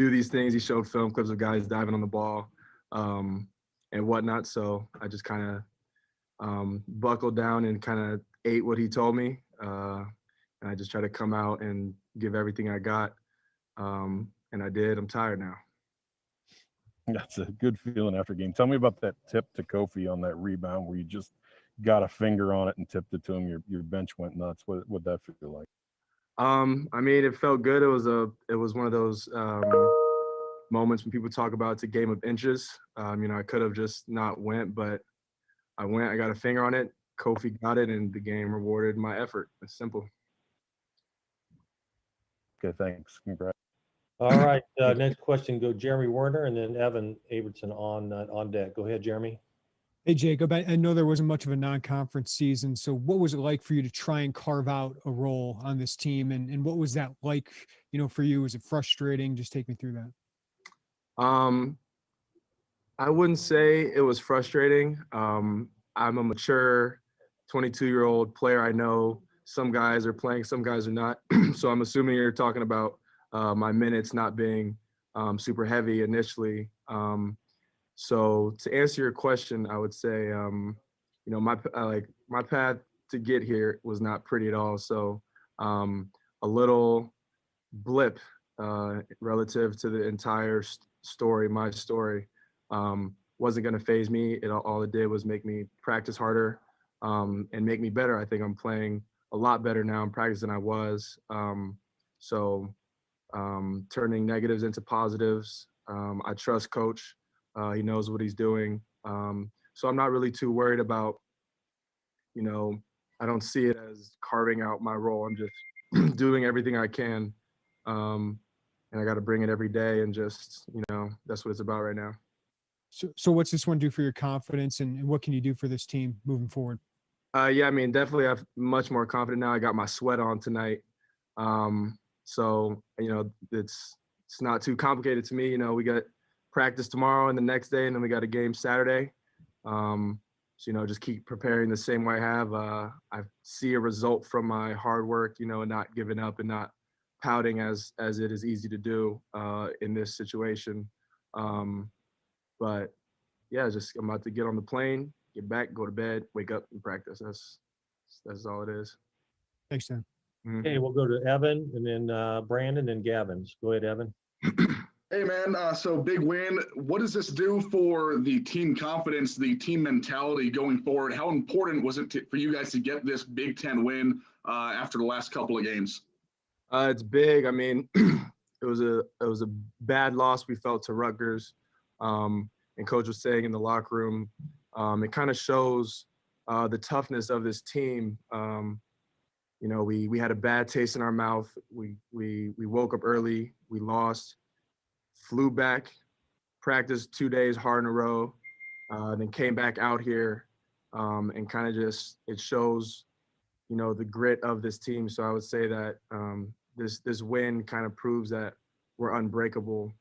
do these things. He showed film clips of guys diving on the ball and whatnot. So I just kind of buckled down and kind of ate what he told me. And I just tried to come out and give everything I got. And I did. I'm tired now. That's a good feeling after a game. Tell me about that tip to Kofi on that rebound where you just got a finger on it and tipped it to him. Your bench went nuts. What'd that feel like? I mean, it felt good. It was one of those moments when people talk about it's a game of inches. I could have just not went, but I went. I got a finger on it. Kofi got it, and the game rewarded my effort. It's simple. Okay, thanks. Congrats. All right, next question, go Jeremy Werner and then Evan Abertson on deck. Go ahead, Jeremy. Hey, Jacob, I know there wasn't much of a non-conference season, so what was it like for you to try and carve out a role on this team, and what was that like, for you? Was it frustrating? Just take me through that. I wouldn't say it was frustrating. I'm a mature 22-year-old player. I know some guys are playing, some guys are not. So I'm assuming you're talking about my minutes not being super heavy initially. So to answer your question, I would say, my path to get here was not pretty at all. So a little blip relative to the entire story, my story, wasn't going to phase me. All it did was make me practice harder and make me better. I think I'm playing a lot better now in practice than I was. Turning negatives into positives. I trust Coach. He knows what he's doing. So I'm not really too worried about, I don't see it as carving out my role. I'm just doing everything I can. And I got to bring it every day and just, that's what it's about right now. So what's this one do for your confidence, and what can you do for this team moving forward? Definitely I'm much more confident now. I got my sweat on tonight. So, it's not too complicated to me. We got practice tomorrow and the next day, and then we got a game Saturday. Just keep preparing the same way I have. I see a result from my hard work, and not giving up and not pouting as it is easy to do in this situation. But yeah, I'm about to get on the plane, get back, go to bed, wake up and practice. That's all it is. Thanks, Dan. Mm-hmm. Okay, we'll go to Evan and then Brandon and Gavin. Go ahead, Evan. Hey, man. So big win. What does this do for the team confidence, the team mentality going forward? How important was it for you guys to get this Big Ten win after the last couple of games? It's big. I mean, it was a bad loss we felt to Rutgers. And Coach was saying in the locker room, it kind of shows the toughness of this team. We had a bad taste in our mouth. We woke up early. We lost. Flew back, practiced 2 days hard in a row, then came back out here and kind of just, it shows, the grit of this team. So I would say that this win kind of proves that we're unbreakable.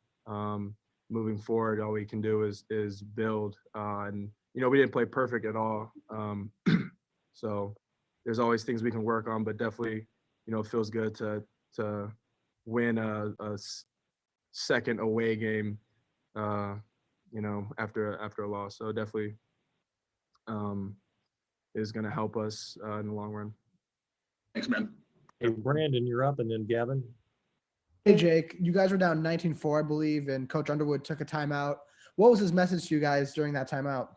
Moving forward, all we can do is build. And, we didn't play perfect at all. So there's always things we can work on, but definitely, it feels good to win a second away game, after a loss. So definitely is going to help us in the long run. Thanks, man. Hey, Brandon, you're up, and then Gavin. Hey, Jake, you guys were down 19-4, I believe, and Coach Underwood took a timeout. What was his message to you guys during that timeout?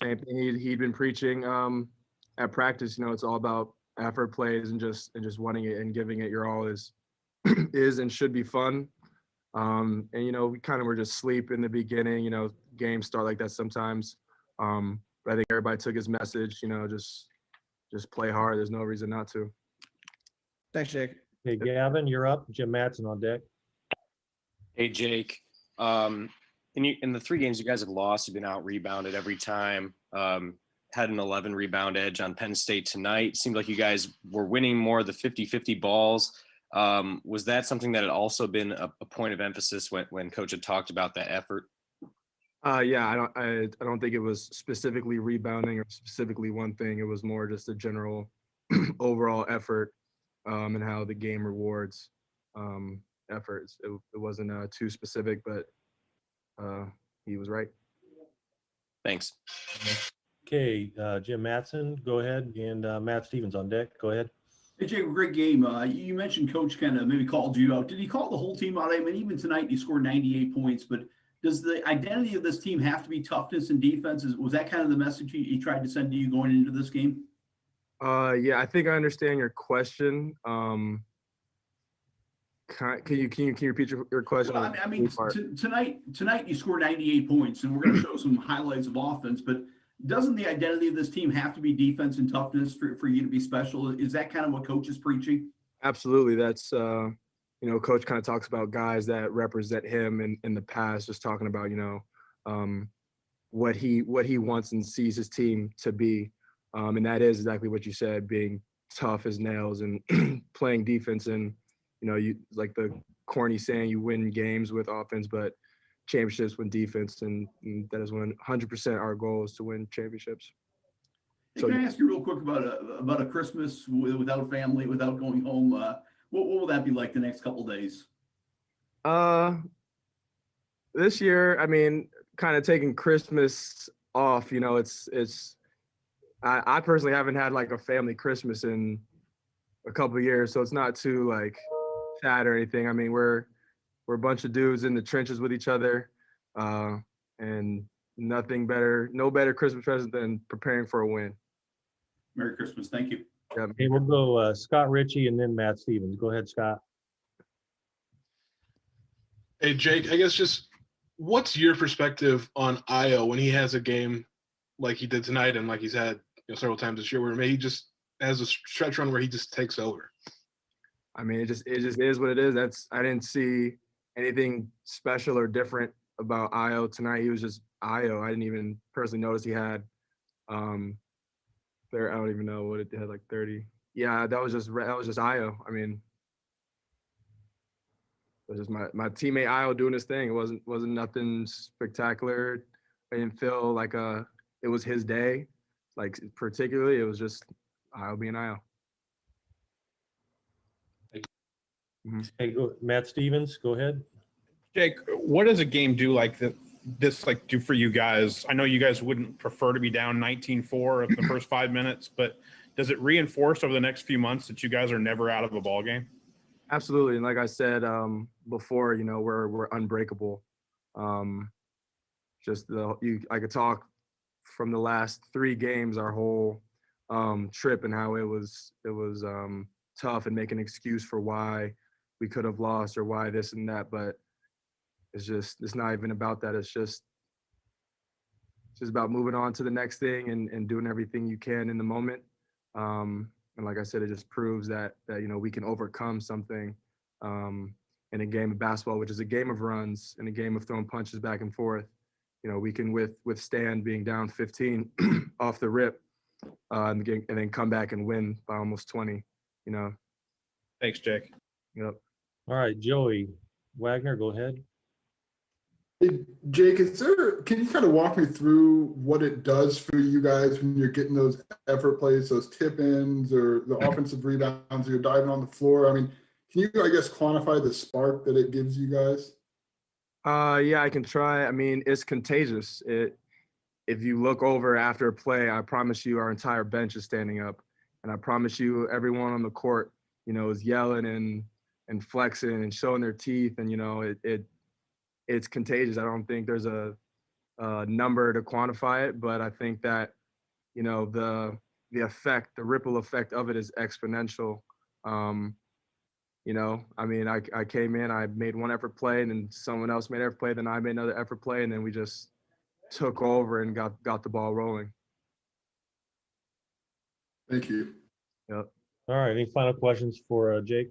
Same thing he'd been preaching at practice. It's all about effort plays and just wanting it and giving it your all is and should be fun. And we kind of were just asleep in the beginning. Games start like that sometimes. But I think everybody took his message. Just play hard. There's no reason not to. Thanks, Jake. Hey, Gavin, you're up. Jim Matson on deck. Hey, Jake. In the 3 games you guys have lost, you've been out rebounded every time. Had an 11 rebound edge on Penn State tonight. Seemed like you guys were winning more of the 50-50 balls. Was that something that had also been a point of emphasis when Coach had talked about that effort? Yeah, I don't think it was specifically rebounding or specifically one thing. It was more just a general overall effort and how the game rewards effort. It wasn't too specific, but he was right. Thanks. Okay, Jim Matson, go ahead, and Matt Stevens on deck. Go ahead. Hey, Jake, great game. You mentioned Coach kind of maybe called you out. Did he call the whole team out? I mean, even tonight you scored 98 points, but does the identity of this team have to be toughness and defense? Was that kind of the message he tried to send to you going into this game? Yeah, I think I understand your question. Can you repeat your question? Well, I mean tonight you scored 98 points, and we're going to show some highlights of offense, but doesn't the identity of this team have to be defense and toughness for you to be special? Is that kind of what Coach is preaching? Absolutely. That's, Coach kind of talks about guys that represent him in the past, just talking about, what he wants and sees his team to be. And that is exactly what you said, being tough as nails and playing defense. And, you like the corny saying, you win games with offense, but championships with defense. And that is 100% our goal is to win championships. Hey, can I ask you real quick about a Christmas without family, without going home? What will that be like the next couple days? This year, I mean, kind of taking Christmas off, I personally haven't had like a family Christmas in a couple of years, so it's not too like sad or anything. I mean, we're a bunch of dudes in the trenches with each other, and no better Christmas present than preparing for a win. Merry Christmas. Thank you. Yeah. Okay, we'll go Scott Ritchie and then Matt Stevens. Go ahead, Scott. Hey, Jake, I guess just what's your perspective on Io when he has a game like he did tonight and like he's had several times this year where maybe he just has a stretch run where he just takes over? I mean, it just is what it is. I didn't see anything special or different about Io tonight. He was just Io. I didn't even personally notice he had there. I don't even know what it had, like 30. Yeah, that was just Io. I mean, it was just my teammate Io doing his thing. It wasn't nothing spectacular. I didn't feel like it was his day. Like particularly, it was just Io being Io. Hey, go Matt Stevens. Go ahead. Jake, what does a game do like this do for you guys? I know you guys wouldn't prefer to be down 19-4 of the first 5 minutes, but does it reinforce over the next few months that you guys are never out of a ball game? Absolutely, and like I said before, we're unbreakable. I could talk from the last 3 games, our whole trip, and how it was tough and make an excuse for why we could have lost or why this and that, but it's not even about that. It's just about moving on to the next thing and doing everything you can in the moment. And like I said, it just proves that we can overcome something in a game of basketball, which is a game of runs and a game of throwing punches back and forth. We can withstand being down 15 off the rip and then come back and win by almost 20. Thanks, Jake. Yep. All right, Joey Wagner, go ahead. Hey, Jake, can you kind of walk me through what it does for you guys when you're getting those effort plays, those tip-ins or the offensive rebounds, or you're diving on the floor? I mean, can you, I guess, quantify the spark that it gives you guys? Yeah, I can try. I mean, it's contagious. If you look over after a play, I promise you our entire bench is standing up. And I promise you everyone on the court, is yelling and flexing and showing their teeth. And, it's contagious. I don't think there's a number to quantify it, but I think that, the effect, the ripple effect of it is exponential. I mean, I came in, I made one effort play, and then someone else made effort play, then I made another effort play, and then we just took over and got the ball rolling. Thank you. Yep. All right, any final questions for Jake?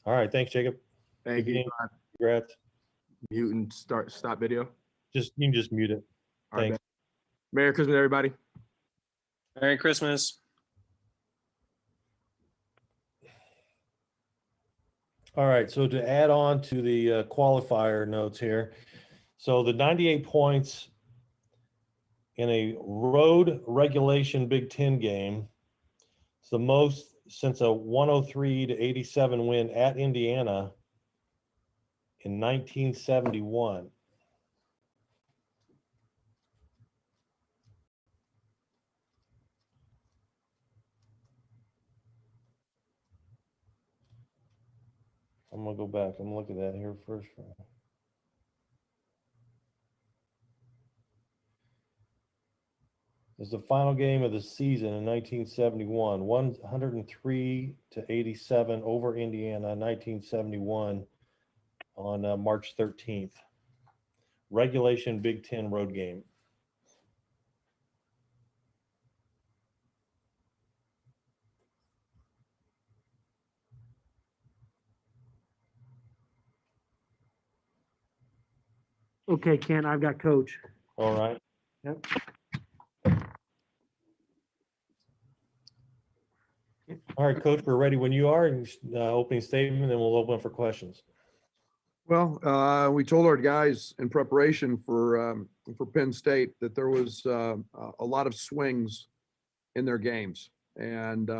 All right, thanks, Jacob. Thank you. Congrats. Mute and stop video. You can just mute it. All right, Thanks. Merry Christmas, everybody. Merry Christmas. All right, so to add on to the qualifier notes here, so the 98 points in a road regulation Big Ten game, it's the most since a 103-87 win at Indiana in 1971. I'm gonna go back. I'm looking at that here first. It's the final game of the season in 1971, 103-87 over Indiana, 1971 on March 13th. Regulation Big Ten road game. Okay, Ken, I've got coach. All right. Yep. All right, Coach, we're ready when you are. Opening statement, then we'll open for questions. Well, we told our guys in preparation for Penn State that there was a lot of swings in their games, and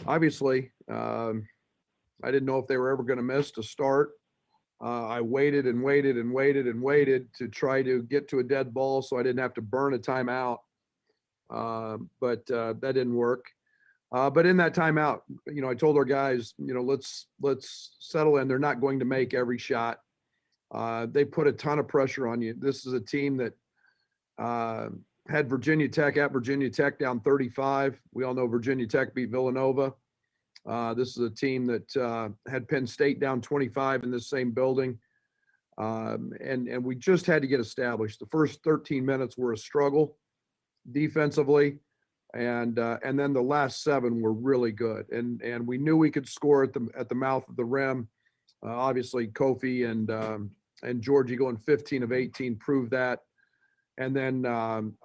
obviously, I didn't know if they were ever going to miss to start. I waited and waited and waited and waited to try to get to a dead ball so I didn't have to burn a timeout, but that didn't work. But in that timeout, I told our guys, let's settle in. They're not going to make every shot. They put a ton of pressure on you. This is a team that had Virginia Tech at Virginia Tech down 35. We all know Virginia Tech beat Villanova. This is a team that had Penn State down 25 in this same building. And we just had to get established. The first 13 minutes were a struggle defensively. And then the last 7 were really good. And we knew we could score at the mouth of the rim. Obviously Kofi and Georgie going 15 of 18 proved that. And then I'm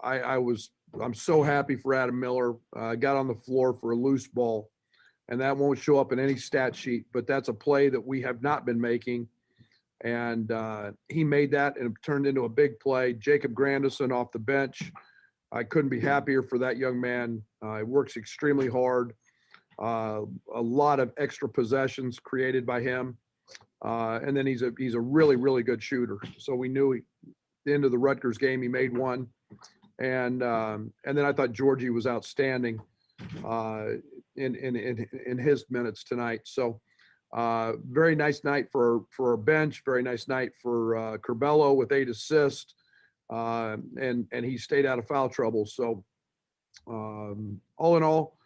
so happy for Adam Miller. Got on the floor for a loose ball. And that won't show up in any stat sheet, but that's a play that we have not been making. And he made that and it turned into a big play. Jacob Granderson off the bench. I couldn't be happier for that young man. He works extremely hard. A lot of extra possessions created by him. And then he's a really, really good shooter. So we knew at the end of the Rutgers game, he made one. And then I thought Georgie was outstanding in his minutes tonight. So very nice night for our bench. Very nice night for Curbelo with 8 assists. And he stayed out of foul trouble. So all in all,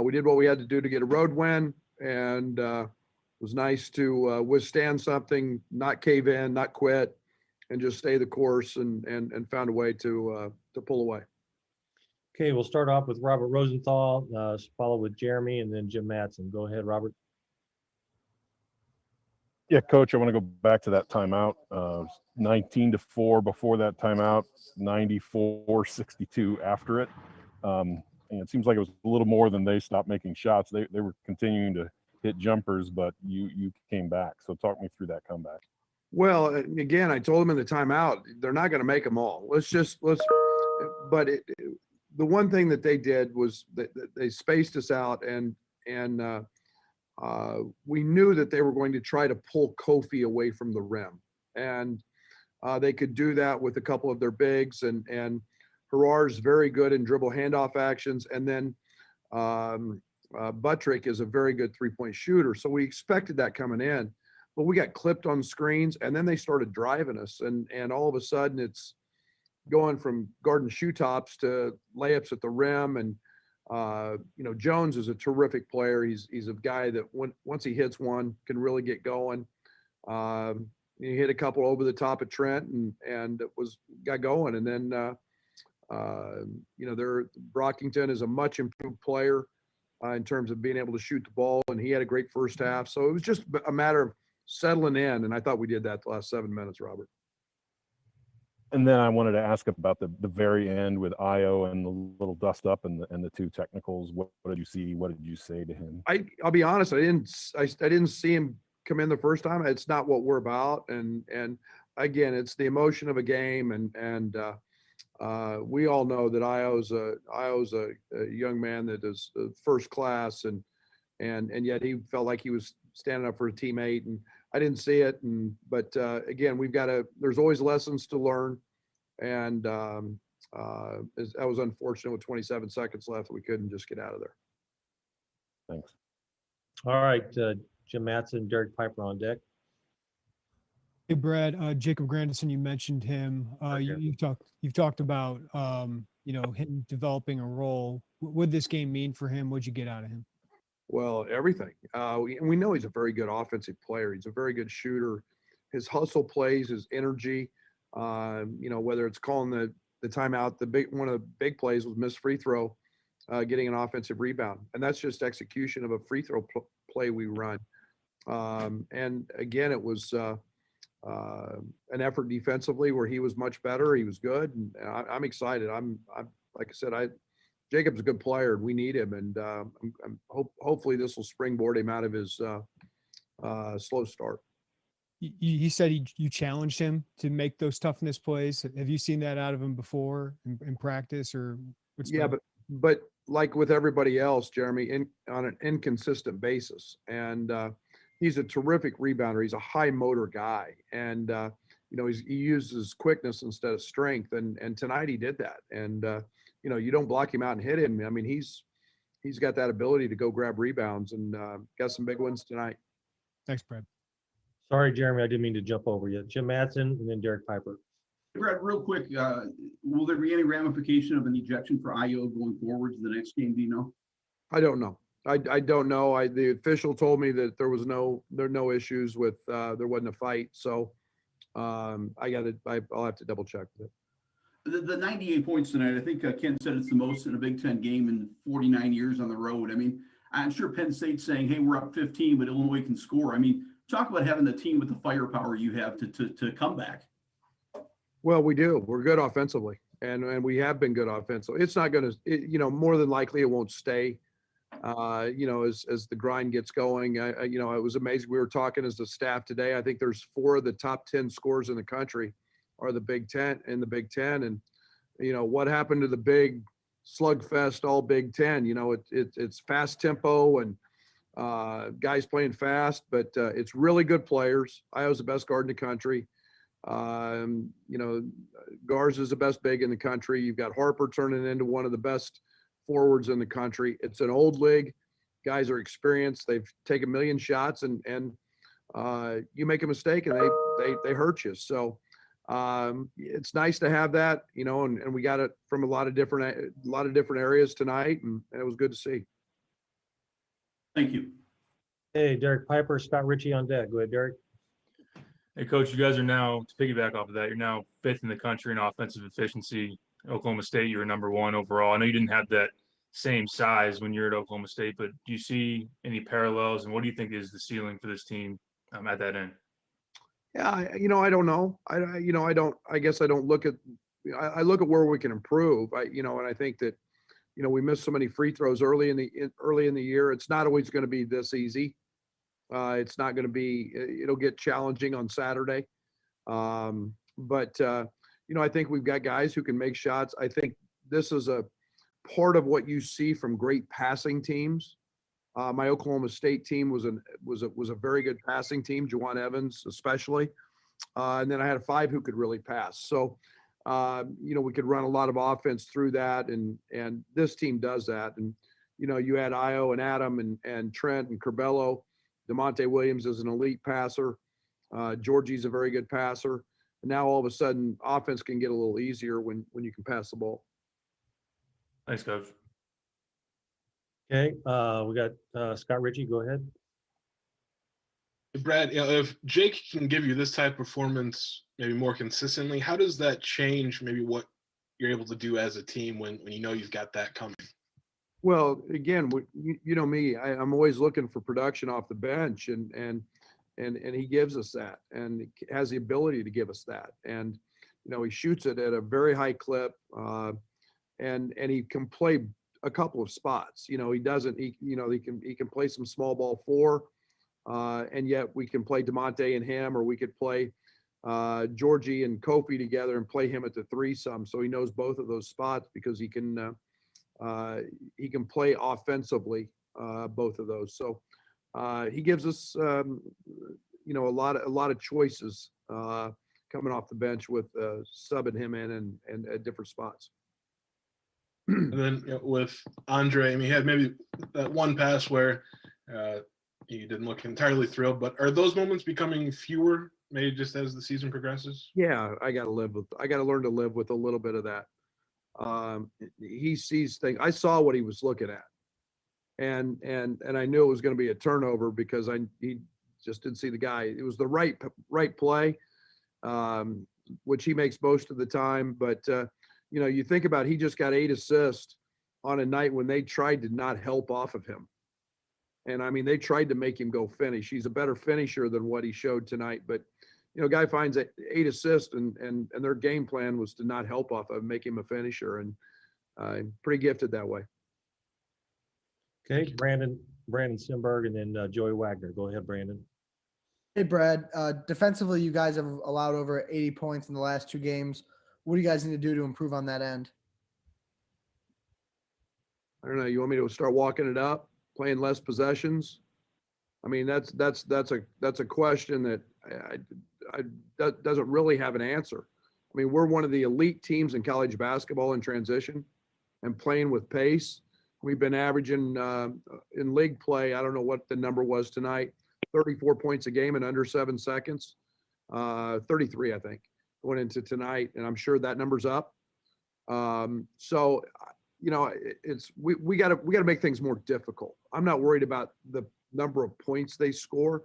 we did what we had to do to get a road win, and it was nice to withstand something, not cave in, not quit, and just stay the course and found a way to pull away. Okay, we'll start off with Robert Rosenthal, followed with Jeremy, and then Jim Matson. Go ahead, Robert. Yeah, Coach, I want to go back to that timeout. 19-4 before that timeout, 94-62 after it. And it seems like it was a little more than they stopped making shots. They were continuing to hit jumpers, but you came back. So talk me through that comeback. Well, again, I told them in the timeout, they're not going to make them all. But the one thing that they did was that they spaced us out, and we knew that they were going to try to pull Kofi away from the rim, and they could do that with a couple of their bigs, and Harar's very good in dribble handoff actions, and then Buttrick is a very good three-point shooter. So we expected that coming in, but we got clipped on screens, and then they started driving us, and all of a sudden it's going from garden shoe tops to layups at the rim. And Jones is a terrific player. He's a guy that once he hits one can really get going. He hit a couple over the top of Trent and it got going. And then Brockington is a much improved player in terms of being able to shoot the ball, and he had a great first half. So it was just a matter of settling in, and I thought we did that the last 7 minutes, Robert. And then I wanted to ask about the very end with Io and the little dust up and the 2 technicals. What did you see? What did you say to him? I'll be honest, I didn't see him come in the first time. It's not what we're about. And again, it's the emotion of a game. And we all know that Io's a young man that is first class, and and yet he felt like he was standing up for a teammate, and I didn't see it. But again, there's always lessons to learn, and that was unfortunate with 27 seconds left. We couldn't just get out of there. Thanks. All right, Jim Matson, Derek Piper on deck. Hey, Brad, Jacob Granderson, you mentioned him. You've talked about, him developing a role. What did this game mean for him? What'd you get out of him? Well, everything. We know he's a very good offensive player. He's a very good shooter. His hustle plays, his energy, whether it's calling the timeout, one of the big plays was missed free throw, getting an offensive rebound. And that's just execution of a free throw play we run. And again, it was an effort defensively where he was much better. He was good. And I'm excited. I'm like I said, Jacob's a good player. We need him. And hopefully this will springboard him out of his slow start. He said you challenged him to make those toughness plays. Have you seen that out of him before in practice or? But like with everybody else, Jeremy, on an inconsistent basis. And he's a terrific rebounder. He's a high motor guy. And, he uses quickness instead of strength. And tonight he did that. And, you don't block him out and hit him. I mean, he's got that ability to go grab rebounds and got some big ones tonight. Thanks, Brad. Sorry, Jeremy, I didn't mean to jump over you. Jim Matson and then Derek Piper. Brad, real quick, will there be any ramification of an ejection for IO going forward to the next game? Do you know? I don't know. I don't know. The official told me that there are no issues with there wasn't a fight. So I'll have to double check with it. The 98 points tonight, I think Ken said it's the most in a Big Ten game in 49 years on the road. I mean, I'm sure Penn State's saying, hey, we're up 15, but Illinois can score. I mean, talk about having the team with the firepower you have to come back. Well, we do. We're good offensively, and we have been good offensively. It's not going to, more than likely it won't stay, as the grind gets going. It was amazing. We were talking as a staff today. I think there's 4 of the top 10 scores in the country are the Big Ten. And, what happened to the big slugfest, all Big Ten? It's fast tempo and guys playing fast, but it's really good players. Iowa's the best guard in the country. Garza is the best big in the country. You've got Harper turning into one of the best forwards in the country. It's an old league. Guys are experienced. They've taken a million shots, and you make a mistake and they hurt you. So it's nice to have that, and we got it from a lot of different areas tonight, and it was good to see. Thank you. Hey, Derek Piper, Scott Ritchie on deck. Go ahead, Derek. Hey, Coach, you guys are now, to piggyback off of that, you're now 5th in the country in offensive efficiency. Oklahoma State, you were number 1 overall. I know you didn't have that same size when you're at Oklahoma State, but do you see any parallels, and what do you think is the ceiling for this team at that end? Yeah, I don't know. I guess I don't look at – I look at where we can improve. And I think that, we missed so many free throws early in the year. It's not always going to be this easy. It's not going to be, it'll get challenging on Saturday. But I think we've got guys who can make shots. I think this is a part of what you see from great passing teams. My Oklahoma State team was a very good passing team, Juwan Evans especially. And then I had 5 who could really pass. So, we could run a lot of offense through that. And this team does that. And, you had Io and Adam and Trent and Curbelo. DeMonte Williams is an elite passer. Georgie's a very good passer. And now all of a sudden, offense can get a little easier when you can pass the ball. Thanks, Coach. Okay, we got Scott Ritchie. Go ahead. Brad, if Jake can give you this type of performance maybe more consistently, how does that change maybe what you're able to do as a team when you've got that coming? Well, again, you know me, I'm always looking for production off the bench, and he gives us that, and has the ability to give us that. And, he shoots it at a very high clip, and he can play a couple of spots. He can play some small ball 4, and yet we can play DeMonte and him, or we could play Georgie and Kofi together and play him at the 3 some. So he knows both of those spots because he can play offensively both of those. So he gives us, a lot of choices coming off the bench with subbing him in and at different spots. And then with Andre, I mean, he had maybe that one pass where he didn't look entirely thrilled, but are those moments becoming fewer, maybe just as the season progresses? Yeah, I got to learn to live with a little bit of that. He sees things. I saw what he was looking at, and I knew it was going to be a turnover because he just didn't see the guy. It was the right play, which he makes most of the time. But you think about he just got 8 assists on a night when they tried to not help off of him. And I mean, they tried to make him go finish. He's a better finisher than what he showed tonight. But, guy finds 8 assists and their game plan was to not help off of him, make him a finisher. And pretty gifted that way. Okay, Brandon Simberg and then Joey Wagner. Go ahead, Brandon. Hey, Brad. Defensively, you guys have allowed over 80 points in the last 2 games. What do you guys need to do to improve on that end? I don't know. You want me to start walking it up, playing less possessions? I mean, that's a question that that doesn't really have an answer. I mean, we're one of the elite teams in college basketball in transition and playing with pace. We've been averaging in league play, I don't know what the number was tonight, 34 points a game in under 7 seconds, 33, I think, going into tonight. And I'm sure that number's up. So, we got to make things more difficult. I'm not worried about the number of points they score.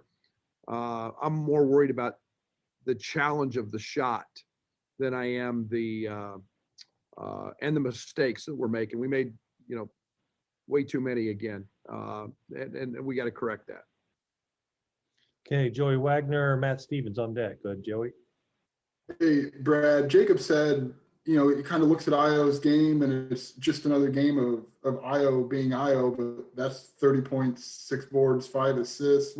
I'm more worried about the challenge of the shot than I am and the mistakes that we're making. We made, way too many again. And we got to correct that. Okay, Joey Wagner, Matt Stevens on deck. Go ahead, Joey. Hey, Brad. Jacob said, he kind of looks at Io's game and it's just another game of Io being Io, but that's 30 points, 6 boards, 5 assists.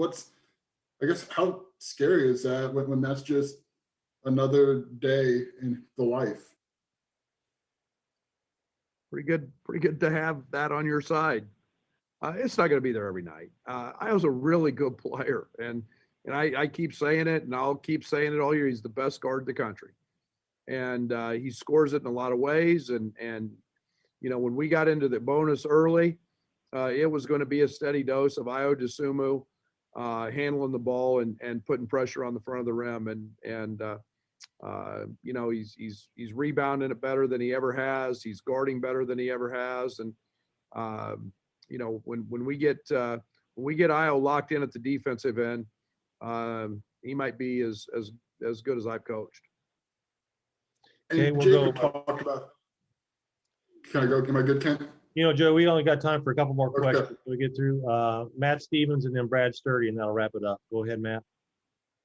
How scary is that when that's just another day in the life? Pretty good to have that on your side. It's not going to be there every night. Io's a really good player, and I keep saying it, and I'll keep saying it all year. He's the best guard in the country, and he scores it in a lot of ways. And when we got into the bonus early, it was going to be a steady dose of Io DeSumo handling the ball and putting pressure on the front of the rim, and he's rebounding it better than he ever has. He's guarding better than he ever has, and when we get Io locked in at the defensive end, he might be as good as I've coached. Okay, and we'll Jacob talked about. Can I go? Am I good, Ken? Joe, we only got time for a couple more Okay. questions we get through. Matt Stevens and then Brad Sturdy, and that'll wrap it up. Go ahead, Matt.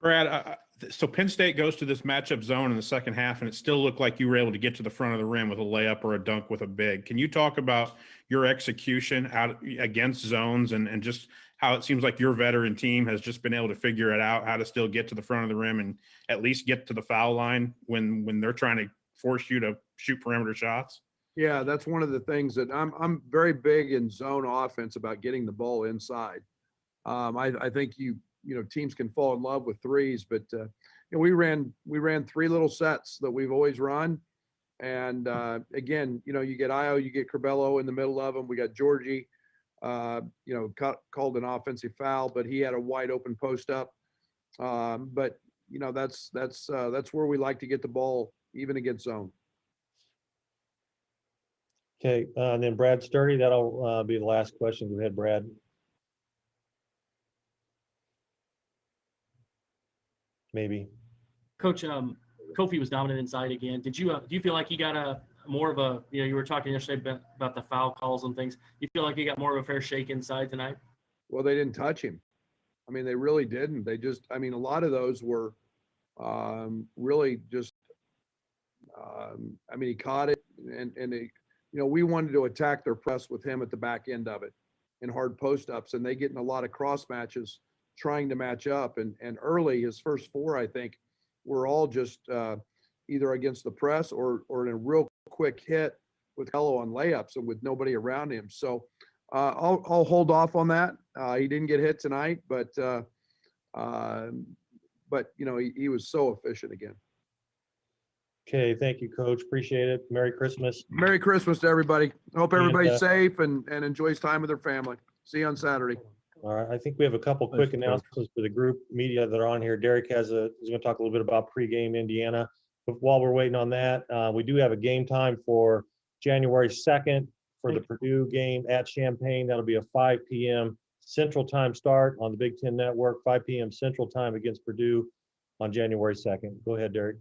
Brad, so Penn State goes to this matchup zone in the second half, and it still looked like you were able to get to the front of the rim with a layup or a dunk with a big. Can you talk about your execution out against zones and just how it seems like your veteran team has just been able to figure it out, how to still get to the front of the rim and at least get to the foul line when they're trying to force you to shoot perimeter shots? Yeah, that's one of the things that I'm very big in zone offense about getting the ball inside. I think teams can fall in love with threes, but we ran 3 little sets that we've always run. And again, you get Io, you get Curbelo in the middle of them. We got Georgie, called an offensive foul, but he had a wide open post up. But that's where we like to get the ball even against zone. Okay, and then Brad Sturdy, that'll be the last question. Go ahead, Brad. Maybe. Coach, Kofi was dominant inside again. Do you feel like he got more of a, you were talking yesterday about the foul calls and things. You feel like he got more of a fair shake inside tonight? Well, they didn't touch him. I mean, they really didn't. They just, a lot of those were really just, he caught it and they, we wanted to attack their press with him at the back end of it in hard post ups, and they get in a lot of cross matches trying to match up. And early, his first 4, I think, were all just either against the press or in a real quick hit with Hello on layups and with nobody around him. So I'll hold off on that. He didn't get hit tonight, but he was so efficient again. Okay, thank you, Coach. Appreciate it. Merry Christmas. Merry Christmas to everybody. Hope And, everybody's safe and enjoys time with their family. See you on Saturday. All right, I think we have a couple quick Coach. announcements for the group media that are on here. Derek is going to talk a little bit about pregame Indiana. But while we're waiting on that, we do have a game time for January 2nd for the Purdue game at Champaign. That'll be a 5 p.m. Central Time start on the Big Ten Network, 5 p.m. Central Time against Purdue on January 2nd. Go ahead, Derek.